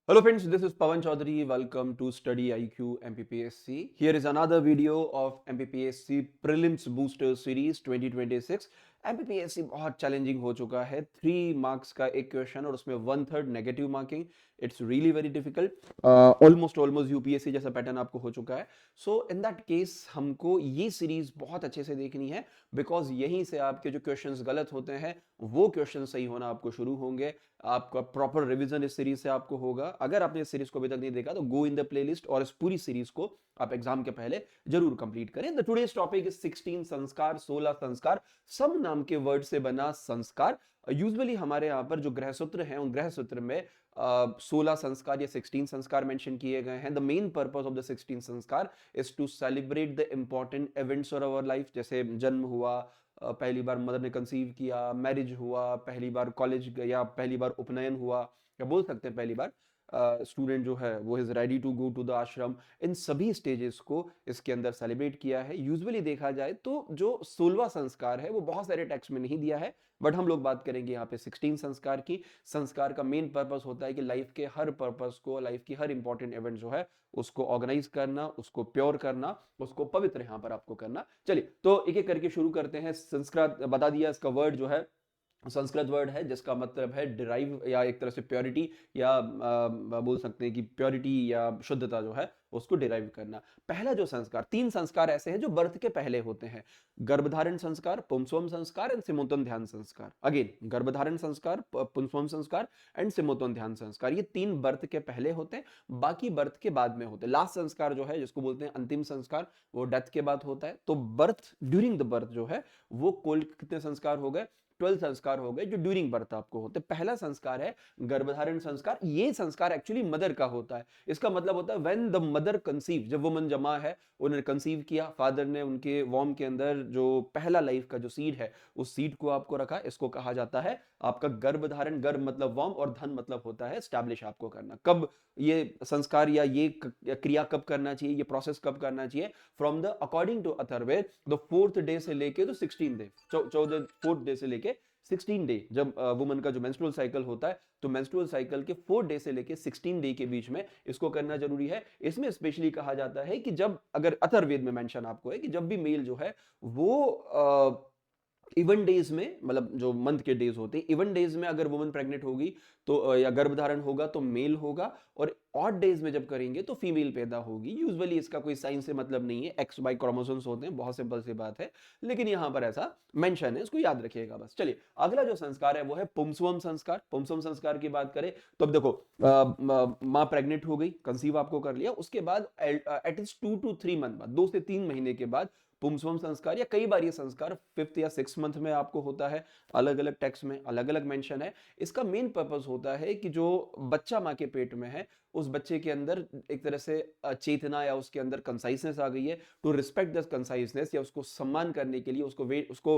Hello friends, this is Pawan Chaudhary. Welcome to Study IQ MPPSC. Here is another video of MPPSC Prelims Booster Series 2026. MPPSC बहुत challenging हो चुका है। 3 marks का एक question और उसमें 1/3 negative marking. It's really very difficult. Almost UPSC जैसा pattern आपको हो चुका है। सो इन दैट केस हमको ये सीरीज बहुत अच्छे से देखनी है, बिकॉज यहीं से आपके जो क्वेश्चंस गलत होते हैं वो क्वेश्चन सही होना आपको शुरू होंगे। आपका प्रॉपर रिवीजन इस सीरीज से आपको होगा। अगर आपने इस सीरीज को अभी तक नहीं देखा तो गो इन द प्लेलिस्ट और इस पूरी सीरीज को आप एग्जाम के पहले जरूर कंप्लीट करें। द टुडेस टॉपिक इज 16 संस्कार, 16 संस्कार। सम नाम के वर्ड से बना संस्कार। यूजुअली हमारे यहाँ पर जो ग्रह सूत्र हैं उन ग्रह सूत्र में 16 संस्कार या 16 संस्कार मेंशन किए गए हैं। The main purpose of the 16 sanskar is to celebrate the important events of our life. जैसे जन्म हुआ, पहली बार मदर ने कंसीव किया, मैरिज हुआ, पहली बार कॉलेज गया, पहली बार उपनयन हुआ, या बोल सकते हैं पहली बार स्टूडेंट जो है वो is ready to go to the ashram. इन सभी स्टेजेस को इसके अंदर सेलिब्रेट किया है। यूजुअली देखा जाए तो जो 16वां संस्कार है वो बहुत सारे टेक्स्ट में नहीं दिया है, बट हम लोग बात करेंगे यहाँ पे 16 संस्कार की। संस्कार का मेन पर्पस होता है कि लाइफ के हर पर्पस को, लाइफ की हर इंपॉर्टेंट इवेंट जो है उसको ऑर्गेनाइज करना, उसको प्योर करना, उसको पवित्र यहाँ पर आपको करना। चलिए तो एक एक करके शुरू करते हैं। संस्कृत बता दिया, इसका वर्ड जो है संस्कृत वर्ड है जिसका मतलब है डिराइव या एक तरह से प्योरिटी, या बोल सकते हैं कि प्योरिटी या शुद्धता जो है उसको डिराइव करना। पहला जो संस्कार, 3 संस्कार ऐसे हैं जो बर्थ के पहले होते हैं। गर्भधारण संस्कार, पुंसवम संस्कार एंड सिमोतन ध्यान संस्कार। अगेन, गर्भधारण संस्कार, पुंसवम संस्कार एंड सिमोतन ध्यान संस्कार, ये 3 बर्थ के पहले होते हैं, बाकी बर्थ के बाद में होते हैं। लास्ट संस्कार जो है जिसको बोलते हैं अंतिम संस्कार, वो डेथ के बाद होता है। तो बर्थ, ड्यूरिंग द बर्थ जो है वो कुल कितने संस्कार हो गए? 12 संस्कार हो गए जो ड्यूरिंग बर्थ आपको होते। पहला संस्कार है गर्भधारण संस्कार। ये संस्कार एक्चुअली मदर का होता है। इसका मतलब होता है व्हेन द मदर कंसीव, जब वुमन जमा है, उन्होंने कंसीव किया, फादर ने उनके वॉर्म के अंदर जो पहला लाइफ का जो सीड है उस सीड को आपको रखा, इसको कहा जाता है आपका गर्भधारण। गर्भ मतलब वॉर्म और धन मतलब होता है स्टैब्लिश आपको करना। कब ये संस्कार या ये क्रिया कब करना चाहिए, ये प्रोसेस कब करना चाहिए? From the according to Atharvaveda the 4th day से लेके तो 16 डे, 14 4th डे से लेके 16 डे, जब वुमन का जो मेंस्ट्रुअल साइकिल होता है तो मेंस्ट्रुअल साइकिल के 4 डे से लेके 16 डे के बीच में इसको करना जरूरी है। इसमें स्पेशली कहा जाता है कि जब, अगर अथर्ववेद में मेंशन आपको है कि जब भी मेल जो है वो इवन डेज में, मतलब जो मंथ के डेज होते हैं, इवन डेज में अगर वुमन प्रेग्नेंट होगी तो या गर्भधारण होगा तो मेल होगा, और ऑड डेज में जब करेंगे तो फीमेल पैदा होगी। यूजुअली इसका कोई साइंस से मतलब नहीं है, एक्स वाई क्रोमोसोम्स होते हैं, बहुत सिंपल सी बात है, लेकिन यहां पर ऐसा मेंशन है, इसको याद रखिएगा बस। चलिए अगला जो संस्कार है वो है पुंसवम संस्कार। पुंसवम संस्कार की बात करें तो अब देखो, माँ प्रेग्नेंट हो गई, कंसीव आपको कर लिया, उसके बाद एटलीस्ट 2 to 3 मंथ बाद, 2 से 3 महीने के बाद पुंसवम संस्कार, या कई बार ये संस्कार 5th या 6th मंथ में आपको होता है। अलग अलग टेक्स्ट में अलग अलग मेंशन है। इसका मेन पर्पस होता है कि जो बच्चा माँ के पेट में है उस बच्चे के अंदर एक तरह से चेतना या उसके अंदर कंसाइसनेस आ गई है। टू रिस्पेक्ट द कंसाइसनेस, या उसको सम्मान करने के लिए, उसको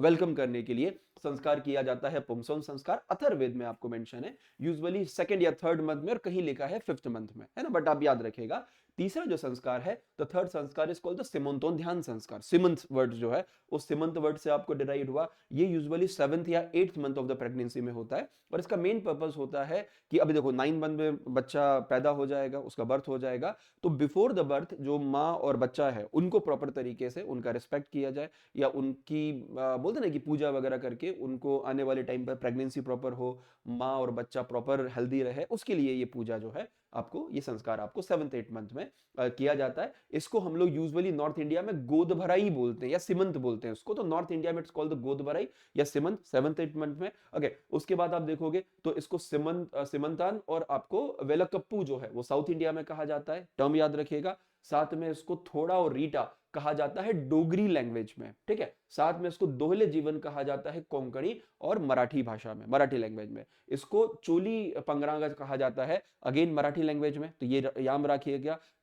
वेलकम करने के लिए संस्कार किया जाता है, पुंसवम संस्कार। अथर्ववेद में आपको मेंशन है यूजुअली 2nd या 3rd मंथ में, और कहीं लिखा है 5th मंथ में, है ना, बट आप याद रखेगा। तीसरा जो संस्कार है, द 3rd संस्कार इज कॉल्ड द सिमंतोन ध्यान संस्कार। सिमंत वर्ड जो है उस सिमंत वर्ड से आपको डिराइव हुआ। ये यूजुअली 7th या 8th month of the pregnancy में होता है, और इसका मेन पर्पस होता है कि अभी देखो 9 मंथ में बच्चा पैदा हो जाएगा, उसका बर्थ हो जाएगा, तो बिफोर द बर्थ जो माँ और बच्चा है उनको प्रॉपर तरीके से उनका रिस्पेक्ट किया जाए, या उनकी बोलते ना कि पूजा वगैरह करके उनको आने वाले टाइम पर प्रेगनेंसी प्रॉपर हो, माँ और बच्चा प्रॉपर हेल्दी रहे, उसके लिए ये पूजा जो है आपको, ये संस्कार आपको 7th 8th मंथ में किया जाता है। इसको हम लोग यूजुअली नॉर्थ इंडिया में गोद भराई बोलते हैं या सिमंत बोलते हैं उसको, तो नॉर्थ इंडिया में इट्स कॉल्ड द गोद भराई या सिमंत, 7th 8th मंथ में। ओके, उसके बाद आप देखोगे तो इसको सिमंतान और आपको वेलकप्पू जो है वो साउथ इंडिया में कहा जाता है, टर्म याद रखिएगा। साथ में इसको थोड़ा और रीटा कहा जाता है डोगरी लैंग्वेज में, ठीक है। साथ में इसको दोहले जीवन कहा जाता है कोंकणी और मराठी भाषा में, मराठी लैंग्वेज में। इसको चोली पंगरांगा कहा जाता है, अगेन मराठी लैंग्वेज में, तो ये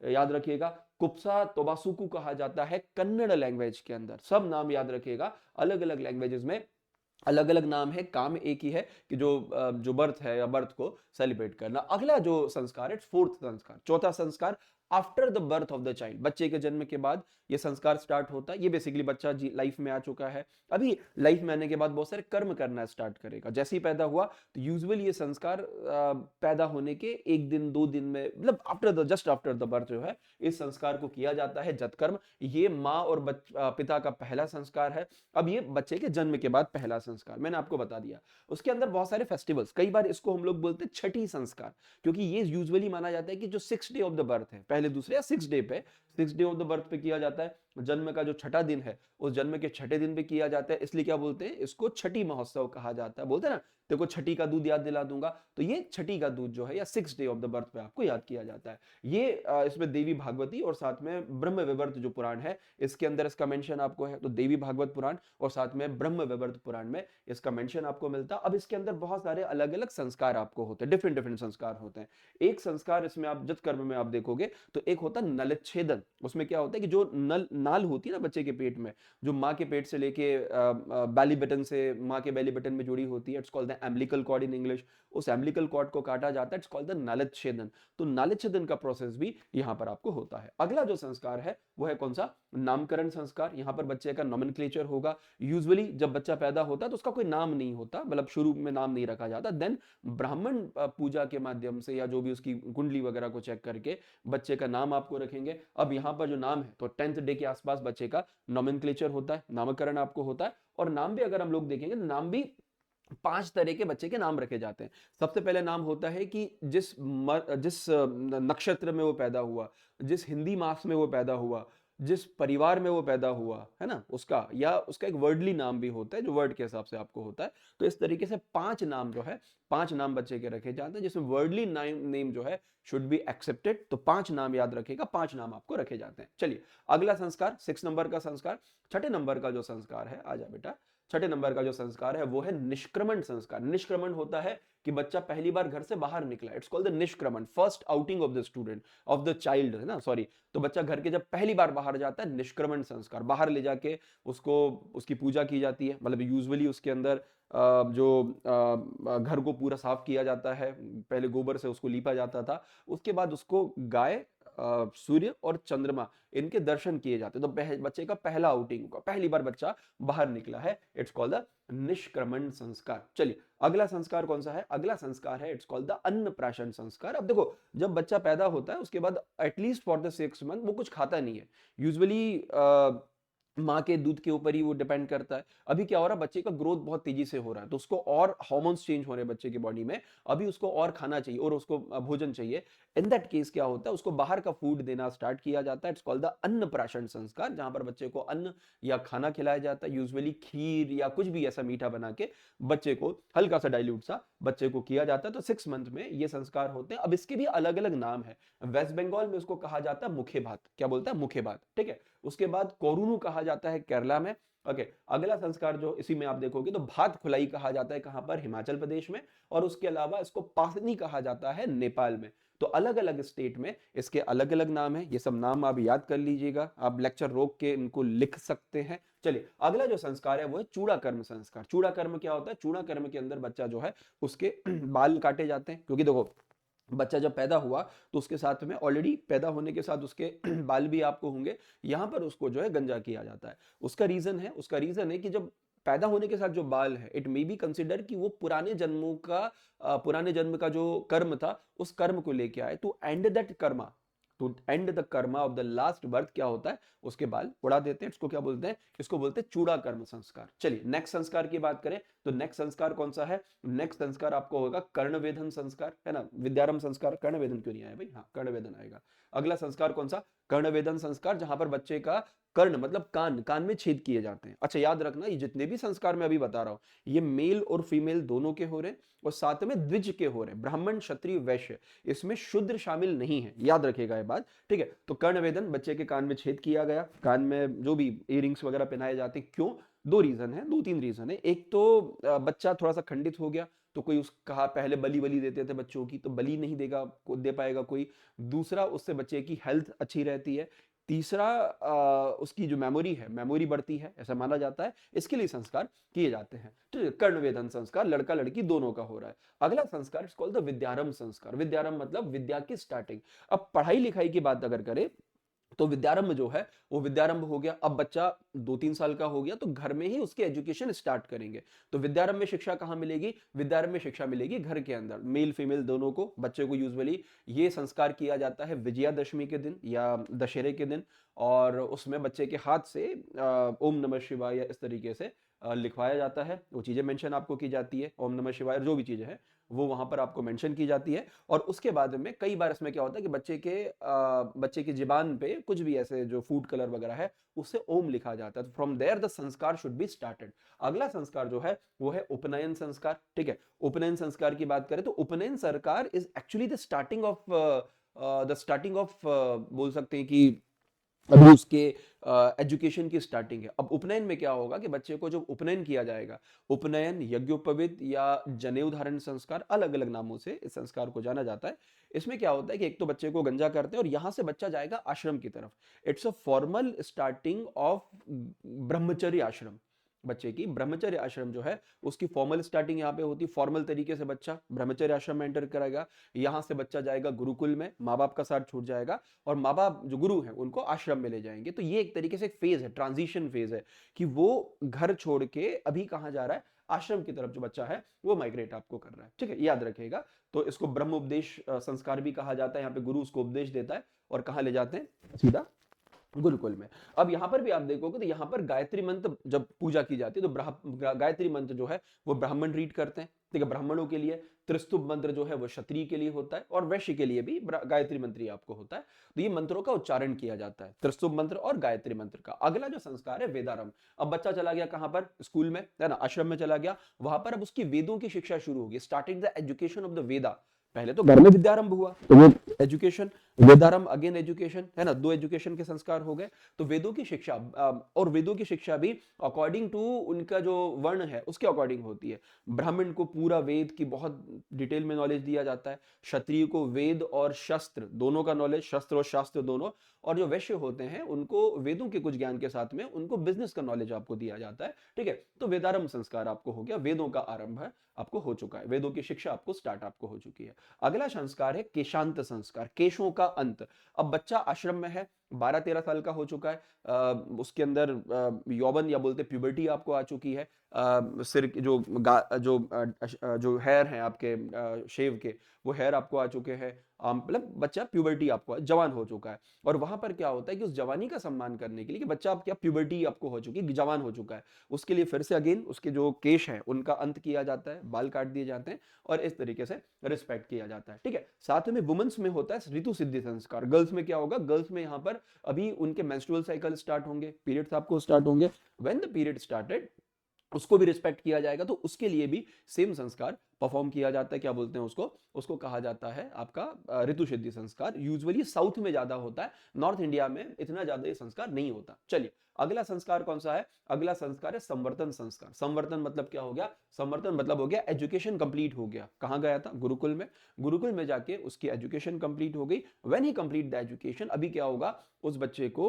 याद रखिएगा। कुप्सा तोबासुकु कहा जाता है कन्नड़ लैंग्वेज के अंदर। सब नाम याद रखिएगा, अलग अलग लैंग्वेजेस में अलग अलग नाम है, काम एक ही है कि जो बर्थ है या बर्थ को सेलिब्रेट करना। अगला जो संस्कार है 4th संस्कार, चौथा संस्कार after the birth of the child, बच्चे के जन्म के बाद ये संस्कार स्टार्ट होता है। ये बेसिकली बच्चा लाइफ में आ चुका है, अभी लाइफ में आने के बाद बहुत सारे कर्म करना स्टार्ट करेगा। जैसे ही पैदा हुआ तो यूजुअली ये संस्कार पैदा होने के 1 दिन 2 दिन में, मतलब after the just after the birth जो है इस संस्कार को किया जाता है, जतकर्म। ये माँ और पिता का पहला संस्कार है। अब ये बच्चे के जन्म के बाद पहला संस्कार मैंने आपको बता दिया। उसके अंदर बहुत सारे फेस्टिवल्स, कई बार इसको हम लोग बोलते हैं छठी संस्कार, क्योंकि ये यूजुअली माना जाता है कि जो 6 डे ऑफ द बर्थ है, पहले दूसरे या 6 डे पे, 6 डे ऑफ द बर्थ पे किया जाता है। जन्म का जो छठा दिन है उस जन्म के छठे दिन पे किया जाता है, इसलिए क्या बोलते हैं, इसको छठी महोत्सव कहा जाता है। बोलते हैं ना, देखो छठी का दूध याद दिला दूंगा, तो ये छठी का दूध जो है या 6 डे ऑफ द बर्थ पे आपको याद किया जाता है। ये इसमें देवी भागवती और साथ में ब्रह्म विवर्त जो पुराण है इसके अंदर इसका मेंशन आपको है। तो देवी भागवत पुराण और साथ में ब्रह्म विवर्त पुराण में इसका मेंशन आपको मिलता है। अब इसके अंदर बहुत सारे अलग अलग संस्कार आपको होते हैं, डिफरेंट डिफरेंट संस्कार होते हैं। एक संस्कार इसमें आप जत कर्म में आप देखोगे तो एक होता है नलच्छेदन। उसमें क्या होता है कि जो नाल होती है ना बच्चे के पेट में, जो माँ के पेट से लेके बैली बटन से माँ के बैली बटन में जुड़ी होती है, it's called the umbilical cord in English. उस एम्बिलिकल कॉर्ड को काटा जाता है, इट्स कॉल्ड द नलच्छेदन। तो नलच्छेदन का प्रोसेस भी यहाँ पर आपको होता है। अगला जो संस्कार है वो है कौन सा, नामकरण संस्कार। यहाँ पर बच्चे का नॉमेनक्लेचर होगा। यूजुअली जब बच्चा पैदा होता है तो उसका कोई नाम नहीं होता, मतलब शुरू में नाम नहीं रखा जाता। देन ब्राह्मण पूजा के माध्यम से या जो भी उसकी कुंडली वगैरह को चेक करके बच्चे का नाम आपको रखेंगे। अब यहाँ पर जो नाम है तो 10th डे के आसपास बच्चे का नॉमेनक्लेचर होता है, नामकरण आपको होता है। और नाम भी अगर हम लोग देखेंगे तो नाम भी 5 तरह के बच्चे के नाम रखे जाते हैं। सबसे पहले नाम होता है कि जिस नक्षत्र में वो पैदा हुआ, जिस हिंदी मास में वो पैदा हुआ, जिस परिवार में वो पैदा हुआ है ना, उसका या उसका एक वर्डली नाम भी होता है जो वर्ड के हिसाब से आपको होता है। तो इस तरीके से 5 नाम जो है, 5 नाम बच्चे के रखे जाते हैं, जिसमें वर्डली नेम जो है शुड बी एक्सेप्टेड। तो 5 नाम याद रखेगा, 5 नाम आपको रखे जाते हैं। चलिए अगला संस्कार, 6 नंबर का संस्कार, छठे नंबर का जो संस्कार है, आजा बेटा, छठे नंबर का जो संस्कार है वो है निष्क्रमण संस्कार। निष्क्रमण होता है कि बच्चा पहली बार घर से बाहर निकला, इट्स कॉल्ड द निष्क्रमण, first outing of the student, of the child, है ना, सॉरी। तो बच्चा घर के जब पहली बार बाहर जाता है, निष्क्रमण संस्कार, बाहर ले जाके उसको उसकी पूजा की जाती है। मतलब यूजुअली उसके अंदर घर को पूरा साफ किया जाता है, पहले गोबर से उसको लीपा जाता था, उसके बाद उसको गाय, सूर्य और चंद्रमा, इनके दर्शन किए जाते हैं। तो बच्चे का पहला आउटिंग होगा, पहली बार बच्चा बाहर निकला है, इट्स कॉल्ड द निष्क्रमण संस्कार। चलिए अगला संस्कार कौन सा है, अगला संस्कार है इट्स कॉल्ड द अन्नप्राशन संस्कार। अब देखो जब बच्चा पैदा होता है उसके बाद एटलीस्ट फॉर द 6 मंथ वो कुछ खाता नहीं है। यूजुअली माँ के दूध के ऊपर ही वो डिपेंड करता है। अभी क्या हो रहा है, बच्चे का ग्रोथ बहुत तेजी से हो रहा है, तो उसको और हार्मोन्स चेंज हो रहे हैं बच्चे की बॉडी में, अभी उसको और खाना चाहिए और उसको भोजन चाहिए। इन दैट केस क्या होता है, उसको बाहर का फूड देना स्टार्ट किया जाता है, इट्स कॉल्ड द अन्नप्राशन संस्कार, जहां पर बच्चे को अन्न या खाना खिलाया जाता है, यूजुअली खीर या कुछ भी ऐसा मीठा बना के बच्चे को हल्का सा डाइल्यूट सा बच्चे को किया जाता है। तो 6 मंथ में ये संस्कार होते हैं। अब इसके भी अलग अलग नाम है। वेस्ट बंगाल में उसको कहा जाता है मुखे भात, क्या बोलता है, मुखे भात, ठीक है। उसके बाद कोरुनु कहा जाता है केरला में। ओके, अगला संस्कार जो इसी में आप देखोगे तो भात खुलाई कहा जाता है, कहां पर, हिमाचल प्रदेश में। और उसके अलावा इसको पासनी कहा जाता है नेपाल में। तो अलग अलग स्टेट में इसके अलग अलग नाम है। ये सब नाम आप याद कर लीजिएगा, आप लेक्चर रोक के इनको लिख सकते हैं। चलिए अगला जो संस्कार है वो है चूड़ा कर्म संस्कार। चूड़ा कर्म क्या होता है, चूड़ा कर्म के अंदर बच्चा जो है उसके बाल काटे जाते हैं, क्योंकि देखो बच्चा जब पैदा हुआ तो उसके साथ में ऑलरेडी पैदा होने के साथ उसके बाल भी आपको होंगे, यहां पर उसको जो है गंजा किया जाता है। उसका रीजन है कि जब पैदा होने के साथ जो बाल है, इट मे बी कंसिडर कि वो पुराने जन्म का जो कर्म था उस कर्म को लेके आए, to end the karma of the last birth क्या होता है, उसके बाल उड़ा देते हैं। इसको क्या बोलते हैं, इसको बोलते हैं चूड़ा कर्म संस्कार। चलिए नेक्स्ट संस्कार की बात करें तो नेक्स्ट संस्कार कौन सा है, नेक्स्ट संस्कार आपको होगा कर्णवेधन संस्कार, है ना। विद्यारंभ संस्कार, कर्णवेधन क्यों नहीं आया भाई, हाँ कर्णवेधन आएगा। अगला संस्कार कौन सा, कर्णवेधन संस्कार, जहां पर बच्चे का कर्ण मतलब कान में छेद किए जाते हैं। अच्छा याद रखना, ये जितने भी संस्कार मैं अभी बता रहा हूं ये मेल और फीमेल दोनों के हो रहे हैं और साथ में द्विज के हो रहे हैं, ब्राह्मण क्षत्रिय वैश्य, इसमें शूद्र शामिल नहीं है, याद रखिएगा ये बात, ठीक है। तो कर्णवेधन, बच्चे के कान में छेद किया गया, कान में जो भी इयरिंग्स वगैरह पहनाए जाते हैं, क्यों, 2 3 रीजन है। एक तो बच्चा थोड़ा सा खंडित हो गया, तो कोई उस कहा पहले बलि देते थे बच्चों की, तो बलि नहीं दे पाएगा कोई। दूसरा, उससे बच्चे की हेल्थ अच्छी रहती है। तीसरा उसकी जो मेमोरी है, मेमोरी बढ़ती है ऐसा माना जाता है, इसके लिए संस्कार किए जाते हैं। ठीक है, कर्ण वेधन संस्कार लड़का लड़की दोनों का हो रहा है। अगला संस्कार इट्स कॉल्ड द विद्यारंभ संस्कार। विद्यारंभ मतलब विद्या की स्टार्टिंग। अब पढ़ाई लिखाई की बात अगर करें तो विद्यारंभ जो है वो विद्यारंभ हो गया। अब बच्चा 2-3 साल का हो गया तो घर में ही उसकी एजुकेशन स्टार्ट करेंगे। तो विद्यारंभ में शिक्षा कहाँ मिलेगी? विद्यारंभ में शिक्षा मिलेगी घर के अंदर, मेल फीमेल दोनों को। बच्चे को यूजुअली ये संस्कार किया जाता है विजयादशमी के दिन या दशहरे के दिन, और उसमें बच्चे के हाथ से ओम नमः शिवाय या इस तरीके से लिखवाया जाता है। वो चीजें मेंशन आपको की जाती है, ओम नमः शिवाय जो भी चीजें हैं वो वहां पर आपको मेंशन की जाती है। और उसके बाद में कई बार इसमें क्या होता है कि बच्चे की जुबान पे कुछ भी ऐसे जो फूड कलर वगैरह है उससे ओम लिखा जाता है। तो फ्रॉम देयर द संस्कार शुड बी स्टार्टेड। अगला संस्कार जो है वो है उपनयन संस्कार। ठीक है, उपनयन संस्कार की बात करें तो उपनयन संस्कार is actually the starting of बोल सकते हैं कि अभी उसके एजुकेशन की स्टार्टिंग है। अब उपनयन में क्या होगा कि बच्चे को जब उपनयन किया जाएगा, उपनयन, यज्ञोपवीत या जनेऊ धारण संस्कार, अलग अलग नामों से इस संस्कार को जाना जाता है। इसमें क्या होता है कि एक तो बच्चे को गंजा करते हैं और यहां से बच्चा जाएगा आश्रम की तरफ। It's a formal starting of ब्रह्मचर्य आश्रम। बच्चे की ब्रह्मचर्य आश्रम जो है उसकी फॉर्मल स्टार्टिंग यहाँ पे होती है। फॉर्मल तरीके से बच्चा ब्रह्मचर्य आश्रम में एंटर करेगा। यहां से बच्चा जाएगा गुरुकुल में, माँ बाप का साथ छूट जाएगा और माँ बाप जो गुरु हैं उनको आश्रम में ले जाएंगे। तो ये एक तरीके से एक फेज है, ट्रांजिशन फेज है कि वो घर छोड़ के अभी कहाँ जा रहा है, आश्रम की तरफ जो बच्चा है वो माइग्रेट आपको कर रहा है। ठीक है, याद रखिएगा। तो इसको ब्रह्म उपदेश संस्कार भी कहा जाता है। यहाँ पे गुरु उसको उपदेश देता है और कहाँ ले जाते हैं, सीधा गुरुकुल में। अब यहां पर भी आप देखोगे तो यहां पर गायत्री मंत्र जब पूजा की जाती है तो गायत्री मंत्र जो है वो ब्राह्मण रीड करते हैं। ठीक है, ब्राह्मणों के लिए। त्रिस्तुभ मंत्र जो है वो क्षत्रिय के लिए होता है और वैश्य के लिए भी गायत्री मंत्र ही आपको होता है। तो ये मंत्रों का उच्चारण किया जाता है, त्रिस्तुभ मंत्र और गायत्री मंत्र का। अगला जो संस्कार है वेदारंभ। अब बच्चा चला गया कहां पर, स्कूल में, है ना, आश्रम में चला गया। वहां पर अब उसकी वेदों की शिक्षा शुरू होगी, starting the education of the Veda. पहले तो घर में विद्यारंभ हुआ तो वो एजुकेशन, वेदारंभ अगेन एजुकेशन, है ना, दो एजुकेशन के संस्कार हो गए। तो वेदों की शिक्षा, और वेदों की शिक्षा भी अकॉर्डिंग टू उनका जो वर्ण है उसके अकॉर्डिंग होती है। ब्राह्मण को पूरा वेद की बहुत डिटेल में नॉलेज दिया जाता है। क्षत्रिय को वेद और शस्त्र दोनों का नॉलेज, शस्त्र और शास्त्र दोनों। और जो वैश्य होते हैं उनको वेदों के कुछ ज्ञान के साथ में उनको बिजनेस का नॉलेज आपको दिया जाता है। ठीक है, तो वेदारंभ संस्कार आपको हो गया, वेदों का आरंभ है आपको हो चुका है, वेदों की शिक्षा आपको स्टार्ट आपको हो चुकी है। अगला संस्कार है केशांत संस्कार, केशों का अंत। अब बच्चा आश्रम में है, 12-13 साल का हो चुका है। उसके अंदर यौवन या बोलते प्यूबर्टी आपको आ चुकी है। सिर की जो हेयर हैं आपके शेव के, वो हेयर आपको आ चुके हैं। मतलब बच्चा प्यूबर्टी आपको जवान हो चुका है। और वहां पर क्या होता है कि उस जवानी का सम्मान करने के लिए कि बच्चा आप क्या प्यूबर्टी आपको हो चुकी है, जवान हो चुका है, उसके लिए फिर से अगेन उसके जो केश हैं उनका अंत किया जाता है, बाल काट दिए जाते हैं और इस तरीके से रिस्पेक्ट किया जाता है। ठीक है, साथ में वुमेन्स में होता है ऋतु सिद्धि संस्कार। गर्ल्स में क्या होगा, गर्ल्स में यहाँ पर अभी उनके मेंस्ट्रुअल साइकिल स्टार्ट होंगे, पीरियड्स आपको स्टार्ट होंगे। व्हेन द पीरियड स्टार्टेड उसको भी रिस्पेक्ट किया जाएगा। तो उसके लिए भी सेम संस्कार परफॉर्म किया जाता है। क्या बोलते हैं उसको, उसको कहा जाता है आपका ऋतु सिद्धि संस्कार। यूजुअली साउथ में ज्यादा होता है, नॉर्थ इंडिया में इतना ज्यादा ये संस्कार नहीं होता। चलिए, अगला संस्कार कौन सा है? अगला संस्कार है संवर्तन संस्कार। संवर्तन मतलब क्या हो गया? संवर्तन मतलब हो गया एजुकेशन कंप्लीट हो गया। कहां गया था? गुरुकुल में। गुरुकुल में जाके उसकी एजुकेशन कंप्लीट हो गई। When he complete the education, अभी क्या होगा, उस बच्चे को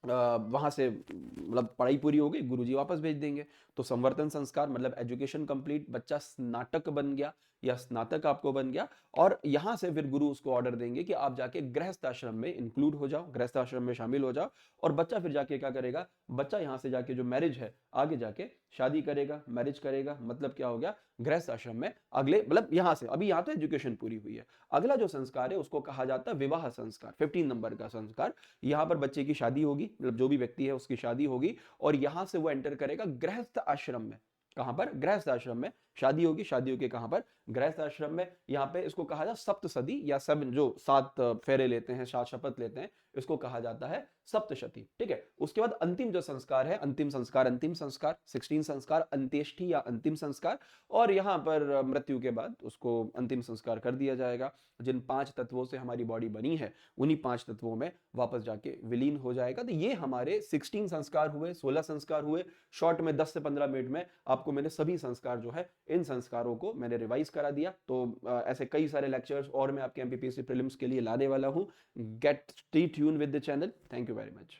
वहां से मतलब पढ़ाई पूरी हो गई, गुरुजी वापस भेज देंगे। तो संवर्तन संस्कार मतलब एजुकेशन कंप्लीट, बच्चा स्नातक बन गया या स्नातक आपको बन गया। और यहां से फिर गुरु उसको ऑर्डर देंगे कि आप जाके गृहस्थ आश्रम में इंक्लूड हो जाओ, गृहस्थ आश्रम में शामिल हो जाओ। और बच्चा फिर जाके क्या करेगा, बच्चा यहां से जाके जो मैरिज है, आगे जाके शादी करेगा, मैरिज करेगा। मतलब क्या हो गया, गृहस्थ आश्रम में अगले, मतलब यहां से, अभी यहां तो एजुकेशन पूरी हुई है। अगला जो संस्कार है उसको कहा जाता है विवाह संस्कार, 15 नंबर का संस्कार। यहाँ पर बच्चे की शादी होगी, मतलब जो भी व्यक्ति है उसकी शादी होगी और यहां से वो एंटर करेगा गृहस्थ आश्रम में। कहां पर? गृहस्थ आश्रम में शादी होगी। शादी होगी कहां पर? गृहस्थ आश्रम में। यहाँ पे इसको कहा जाता सप्तसदी या सब जो 7 फेरे लेते हैं, 7 शपथ लेते हैं, इसको कहा जाता है सप्तशती। ठीक है, उसके बाद अंतिम जो संस्कार है, अंतिम संस्कार, अंतिम संस्कार 16 संस्कार, अंत्येष्टि या अंतिम संस्कार। और यहाँ पर मृत्यु के बाद उसको अंतिम संस्कार कर दिया जाएगा। जिन 5 तत्वों से हमारी बॉडी बनी है उन्हीं 5 तत्वों में वापस जाके विलीन हो जाएगा। तो ये हमारे 16 संस्कार हुए, 16 संस्कार हुए। शॉर्ट में 10 से 15 मिनट में आपको मैंने सभी संस्कार जो है इन संस्कारों को मैंने रिवाइज करा दिया। तो ऐसे कई सारे लेक्चर्स और मैं आपके एमपीपीएससी प्रीलिम्स के लिए लाने वाला हूँ। Get stay tune with the channel. Thank you very much.